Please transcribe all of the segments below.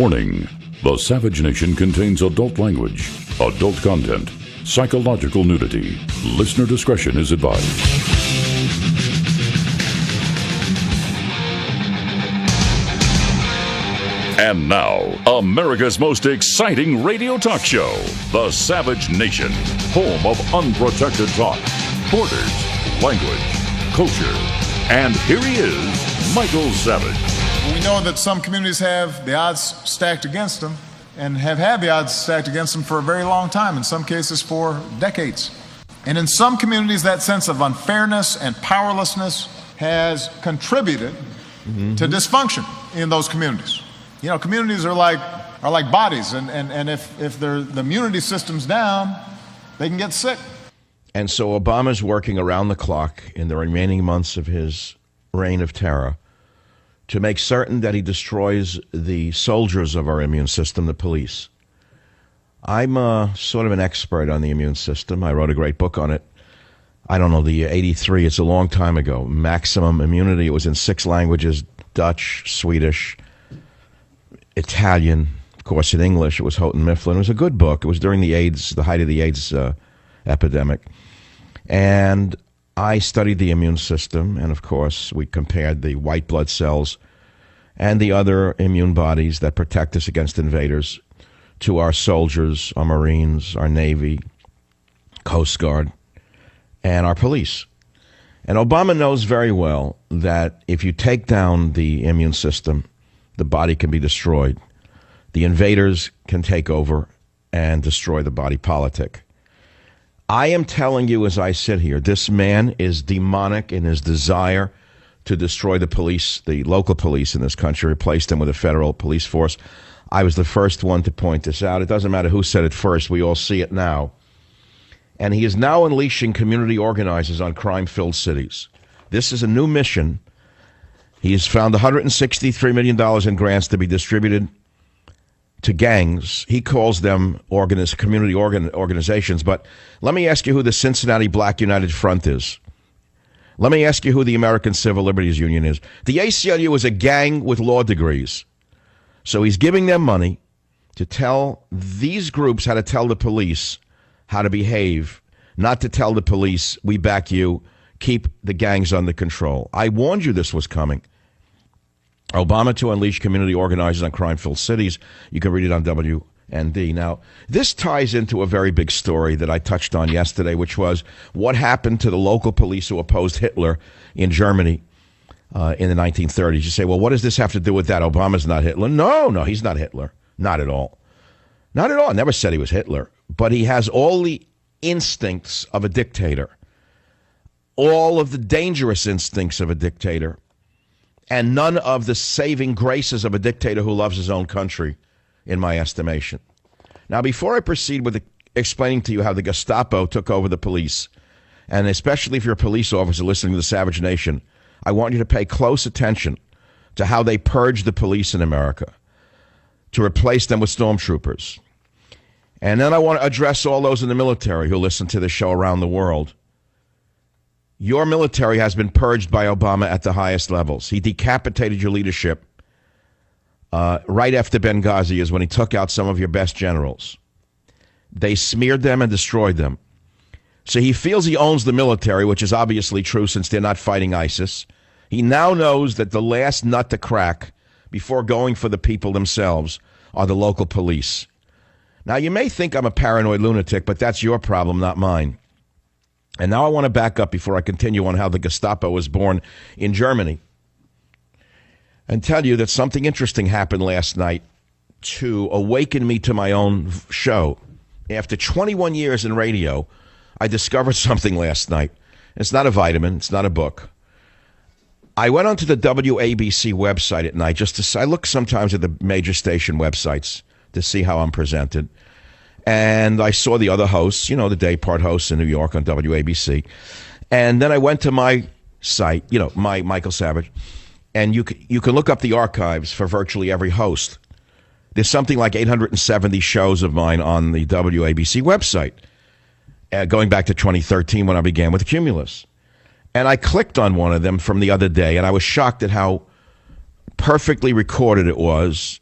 Warning: the Savage Nation contains adult language, adult content, psychological nudity. Listener discretion is advised. And now, America's most exciting radio talk show, The Savage Nation, home of unprotected talk, borders, language, culture. And here he is, Michael Savage. We know that some communities have the odds stacked against them and have had the odds stacked against them for a very long time, in some cases for decades. And in some communities, that sense of unfairness and powerlessness has contributed to dysfunction in those communities. You know, communities are like bodies, and if the immunity system's down, they can get sick. And so Obama's working around the clock in the remaining months of his reign of terror to make certain that he destroys the soldiers of our immune system, the police. I'm sort of an expert on the immune system. I wrote a great book on it. I don't know, the 83, it's a long time ago. Maximum Immunity. It was in 6 languages: Dutch, Swedish, Italian, of course in English. It was Houghton Mifflin. It was a good book. It was during the height of the AIDS epidemic. And I studied the immune system, and of course we compared the white blood cells and the other immune bodies that protect us against invaders to our soldiers, our Marines, our Navy, Coast Guard, and our police. And Obama knows very well that if you take down the immune system, the body can be destroyed. The invaders can take over and destroy the body politic. I am telling you as I sit here, this man is demonic in his desire to destroy the police, the local police in this country, replace them with a federal police force. I was the first one to point this out. It doesn't matter who said it first. We all see it now. And he is now unleashing community organizers on crime-filled cities. This is a new mission. He has found $163 million in grants to be distributed to gangs. He calls them community organizations. But let me ask you who the Cincinnati Black United Front is. Let me ask you who the American Civil Liberties Union is. The ACLU is a gang with law degrees. So he's giving them money to tell these groups how to tell the police how to behave, not to tell the police, we back you, keep the gangs under control. I warned you this was coming. Obama to unleash community organizers on crime-filled cities. You can read it on WND. Now, this ties into a very big story that I touched on yesterday, which was what happened to the local police who opposed Hitler in Germany in the 1930s. You say, well, what does this have to do with that? Obama's not Hitler. No, he's not Hitler. Not at all. Not at all. I never said he was Hitler. But he has all the instincts of a dictator, all of the dangerous instincts of a dictator, and none of the saving graces of a dictator who loves his own country, in my estimation. Now, before I proceed with explaining to you how the Gestapo took over the police, and especially if you're a police officer listening to the Savage Nation, I want you to pay close attention to how they purged the police in America to replace them with stormtroopers. And then I want to address all those in the military who listen to the show around the world. Your military has been purged by Obama at the highest levels. He decapitated your leadership right after Benghazi is when he took out some of your best generals. They smeared them and destroyed them. So he feels he owns the military, which is obviously true since they're not fighting ISIS. He now knows that the last nut to crack before going for the people themselves are the local police. Now, you may think I'm a paranoid lunatic, but that's your problem, not mine. And now I want to back up before I continue on how the Gestapo was born in Germany and tell you that something interesting happened last night to awaken me to my own show. After 21 years in radio, I discovered something last night. It's not a vitamin. It's not a book. I went onto the WABC website at night I look sometimes at the major station websites to see how I'm presented. And I saw the other hosts, you know, the day part hosts in New York on WABC. And then I went to my site, you know, my Michael Savage, and you can look up the archives for virtually every host. There's something like 870 shows of mine on the WABC website, going back to 2013 when I began with Cumulus. And I clicked on one of them from the other day, and I was shocked at how perfectly recorded it was.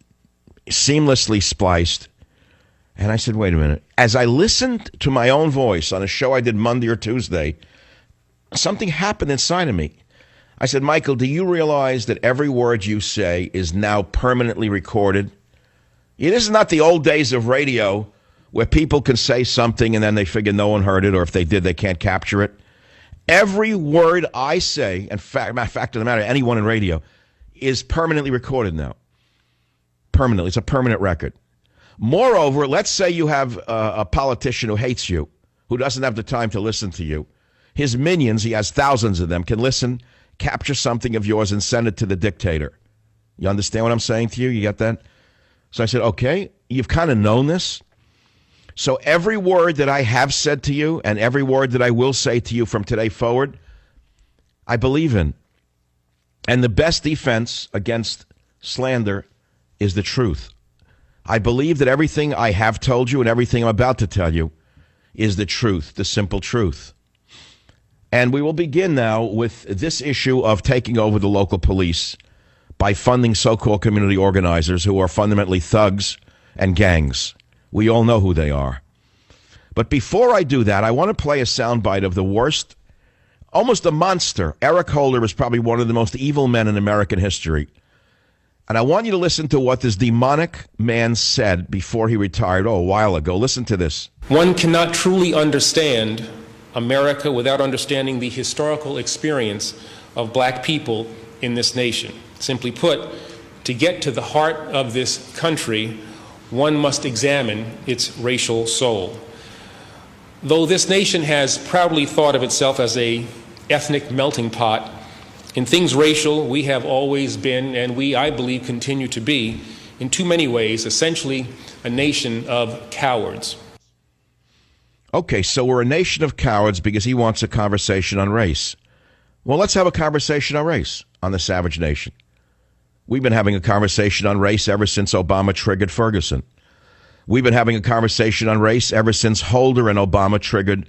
seamlessly spliced. And I said, wait a minute. As I listened to my own voice on a show I did Monday or Tuesday, something happened inside of me. I said, Michael, do you realize that every word you say is now permanently recorded? This is not the old days of radio where people can say something and then they figure no one heard it, or if they did, they can't capture it. Every word I say, and fact of the matter, anyone in radio, is permanently recorded now. Permanently. It's a permanent record. Moreover, let's say you have a politician who hates you, who doesn't have the time to listen to you. His minions, he has thousands of them, can listen, capture something of yours, and send it to the dictator. You understand what I'm saying to you? You get that? So I said, okay, you've kind of known this. So every word that I have said to you and every word that I will say to you from today forward, I believe in. And the best defense against slander is the truth. I believe that everything I have told you and everything I'm about to tell you is the truth, the simple truth. And we will begin now with this issue of taking over the local police by funding so-called community organizers who are fundamentally thugs and gangs. We all know who they are. But before I do that, I want to play a soundbite of the worst, almost a monster. Eric Holder is probably one of the most evil men in American history. And I want you to listen to what this demonic man said before he retired, a while ago. Listen to this. One cannot truly understand America without understanding the historical experience of black people in this nation. Simply put, to get to the heart of this country, one must examine its racial soul. Though this nation has proudly thought of itself as an ethnic melting pot, in things racial, we have always been, and we, I believe, continue to be, in too many ways, essentially a nation of cowards. Okay, so we're a nation of cowards because he wants a conversation on race. Well, let's have a conversation on race on the Savage Nation. We've been having a conversation on race ever since Obama triggered Ferguson. We've been having a conversation on race ever since Holder and Obama triggered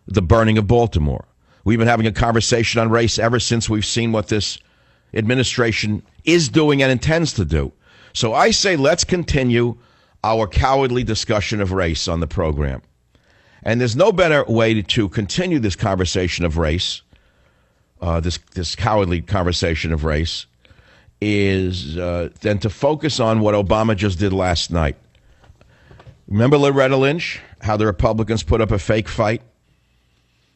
the burning of Baltimore. We've been having a conversation on race ever since we've seen what this administration is doing and intends to do. So I say let's continue our cowardly discussion of race on the program. And there's no better way to continue this conversation of race, this cowardly conversation of race, is than to focus on what Obama just did last night. Remember Loretta Lynch, how the Republicans put up a fake fight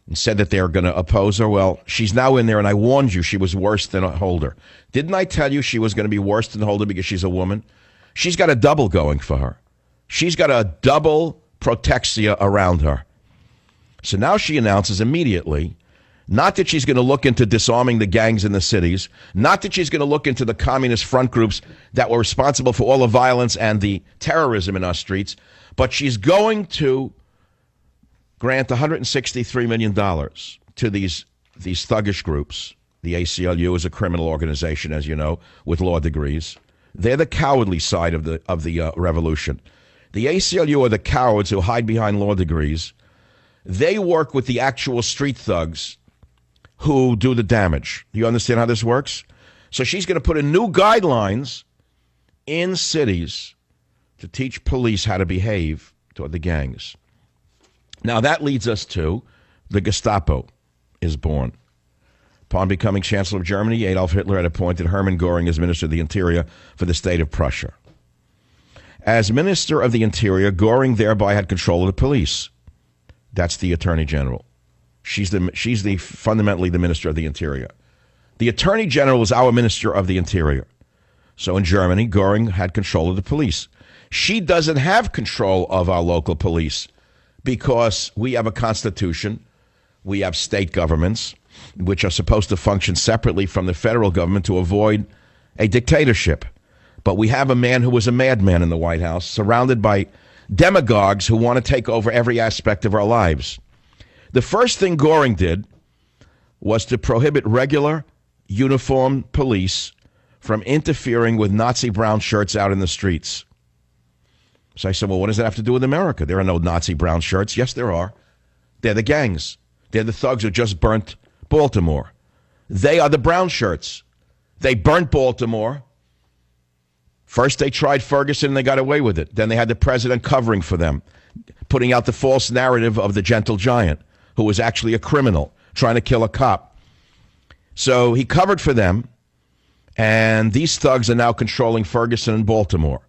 and said that they were going to oppose her? Well, she's now in there, and I warned you she was worse than Holder. Didn't I tell you she was going to be worse than Holder because she's a woman? She's got a double going for her. She's got a double protexia around her. So now she announces immediately, not that she's going to look into disarming the gangs in the cities, not that she's going to look into the communist front groups that were responsible for all the violence and the terrorism in our streets, but she's going to grant $163 million to these thuggish groups. The ACLU is a criminal organization, as you know, with law degrees. They're the cowardly side of the revolution. The ACLU are the cowards who hide behind law degrees. They work with the actual street thugs who do the damage. Do you understand how this works? So she's going to put in new guidelines in cities to teach police how to behave toward the gangs. Now that leads us to the Gestapo is born. Upon becoming Chancellor of Germany, Adolf Hitler had appointed Hermann Göring as Minister of the Interior for the state of Prussia. As Minister of the Interior, Göring thereby had control of the police. That's the Attorney General. She's fundamentally the Minister of the Interior. The Attorney General is our Minister of the Interior. So in Germany, Göring had control of the police. She doesn't have control of our local police because we have a constitution, we have state governments, which are supposed to function separately from the federal government to avoid a dictatorship. But we have a man who was a madman in the White House, surrounded by demagogues who want to take over every aspect of our lives. The first thing Göring did was to prohibit regular, uniformed police from interfering with Nazi brown shirts out in the streets. So I said, well, what does that have to do with America? There are no Nazi brown shirts. Yes, there are. They're the gangs. They're the thugs who just burnt Baltimore. They are the brown shirts. They burnt Baltimore. First, they tried Ferguson and they got away with it. Then they had the president covering for them, putting out the false narrative of the gentle giant, who was actually a criminal trying to kill a cop. So he covered for them, and these thugs are now controlling Ferguson and Baltimore.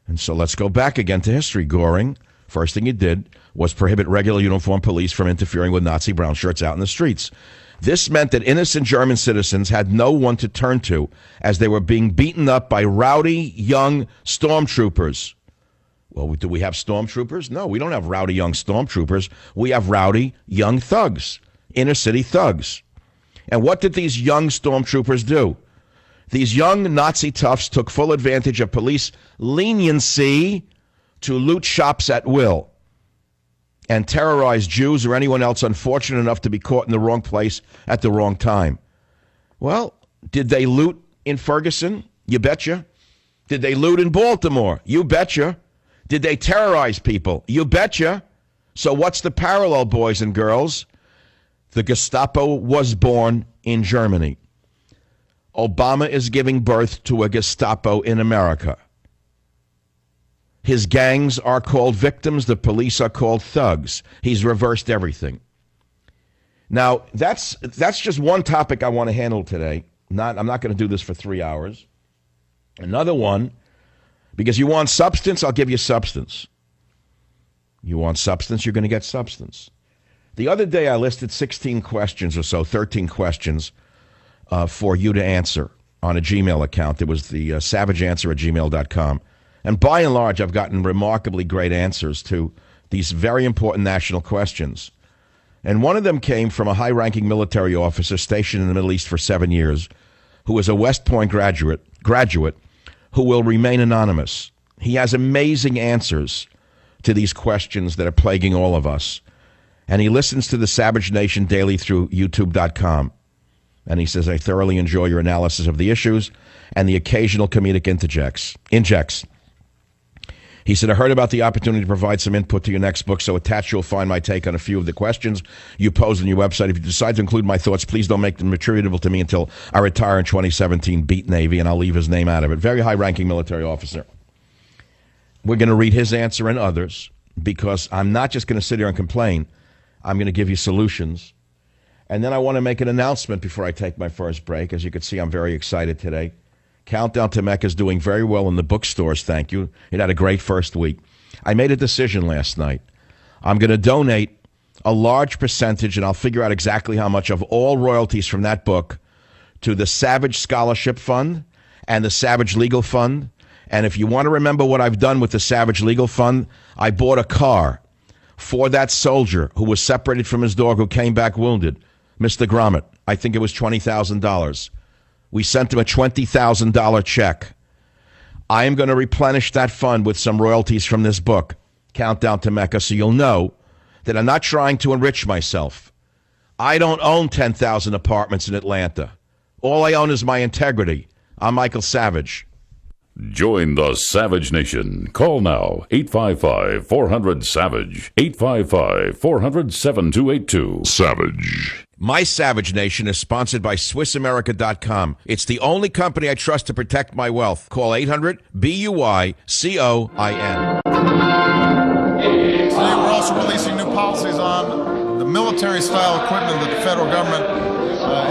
And so let's go back again to history. Goring, first thing he did was prohibit regular uniformed police from interfering with Nazi brown shirts out in the streets. This meant that innocent German citizens had no one to turn to as they were being beaten up by rowdy young stormtroopers. Well, do we have stormtroopers? No, we don't have rowdy young stormtroopers. We have rowdy young thugs, inner city thugs. And what did these young stormtroopers do? These young Nazi toughs took full advantage of police leniency to loot shops at will and terrorize Jews or anyone else unfortunate enough to be caught in the wrong place at the wrong time. Well, did they loot in Ferguson? You betcha. Did they loot in Baltimore? You betcha. Did they terrorize people? You betcha. So what's the parallel, boys and girls? The Gestapo was born in Germany. Obama is giving birth to a Gestapo in America. His gangs are called victims. The police are called thugs. He's reversed everything. Now, that's just one topic I want to handle today. I'm not going to do this for 3 hours. Another one, because you want substance, I'll give you substance. You want substance, you're going to get substance. The other day I listed 16 questions or so, 13 questions for you to answer on a Gmail account. It was the savageanswer@gmail.com. And by and large, I've gotten remarkably great answers to these very important national questions. And one of them came from a high-ranking military officer stationed in the Middle East for 7 years, who was a West Point graduate who will remain anonymous. He has amazing answers to these questions that are plaguing all of us. And he listens to the Savage Nation daily through YouTube.com. And he says, I thoroughly enjoy your analysis of the issues and the occasional comedic injects. He said, I heard about the opportunity to provide some input to your next book, so attached you'll find my take on a few of the questions you posed on your website. If you decide to include my thoughts, please don't make them attributable to me until I retire in 2017, beat Navy, and I'll leave his name out of it. Very high-ranking military officer. We're going to read his answer and others, because I'm not just going to sit here and complain. I'm going to give you solutions. And then I want to make an announcement before I take my first break. As you can see, I'm very excited today. Countdown to Mecca is doing very well in the bookstores, thank you. It had a great first week. I made a decision last night. I'm going to donate a large percentage, and I'll figure out exactly how much of all royalties from that book to the Savage Scholarship Fund and the Savage Legal Fund. And if you want to remember what I've done with the Savage Legal Fund, I bought a car for that soldier who was separated from his dog who came back wounded, Mr. Gromit. I think it was $20,000. We sent him a $20,000 check. I am going to replenish that fund with some royalties from this book, Countdown to Mecca, so you'll know that I'm not trying to enrich myself. I don't own 10,000 apartments in Atlanta. All I own is my integrity. I'm Michael Savage. Join the Savage Nation. Call now, 855-400-SAVAGE, 855-400-7282. Savage. My Savage Nation is sponsored by SwissAmerica.com. It's the only company I trust to protect my wealth. Call 800-BUY-COIN. Today we're also releasing new policies on the military-style equipment that the federal government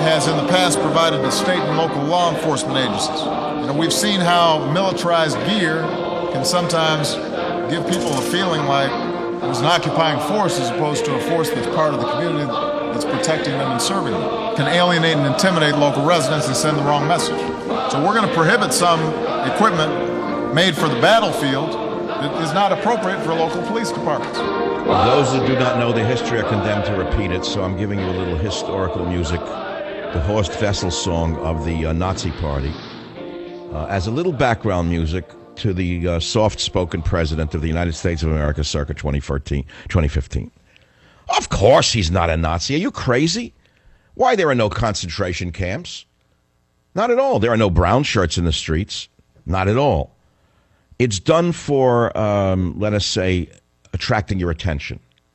has in the past provided to state and local law enforcement agencies. You know, we've seen how militarized gear can sometimes give people a feeling like it was an occupying force as opposed to a force that's part of the community that's protecting them and serving them. It can alienate and intimidate local residents and send the wrong message. So we're going to prohibit some equipment made for the battlefield that is not appropriate for local police departments. Those that do not know the history are condemned to repeat it, so I'm giving you a little historical music, the Horst Wessel song of the Nazi Party, as a little background music to the soft-spoken president of the United States of America circa 2015. Of course he's not a Nazi. Are you crazy? Why, there are no concentration camps. Not at all. There are no brown shirts in the streets. Not at all. It's done for, let us say, attracting your attention.